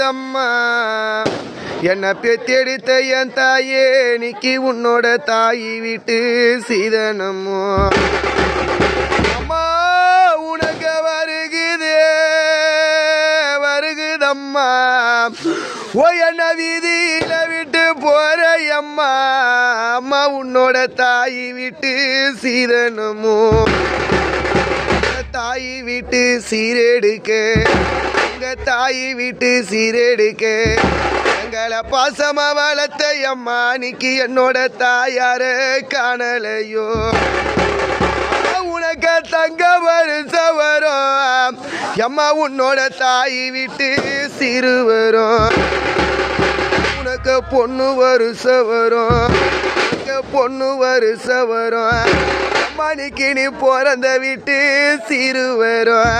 வருகுதம்மா என்ன பெத்தெடுத்த என் தாயே நிக்கி உன்னோட தாயி விட்டு சீதனமோ அம்மா உனக்கு வருகுதம்மா ஓ என்ன வீதியில விட்டு போற அம்மா அம்மா உன்னோட தாயி விட்டு சீதனமோ தாயி வீட்டு சீரெடுக்க எங்க தாயி வீட்டு சீரெடுக்க எங்களை பாசமா வளர்த்த அம்மா நிக்கி என்னோட தாயார காணலையோ உனக்கு தங்க வருஷம் வரும் அம்மா உன்னோட தாயி விட்டு சிறு வரும் உனக்கு பொண்ணு வருஷம் வரும் பொண்ணு வருஷம் வரும் மணிக்கு நீ பிறந்த விட்டு சிறு வரும்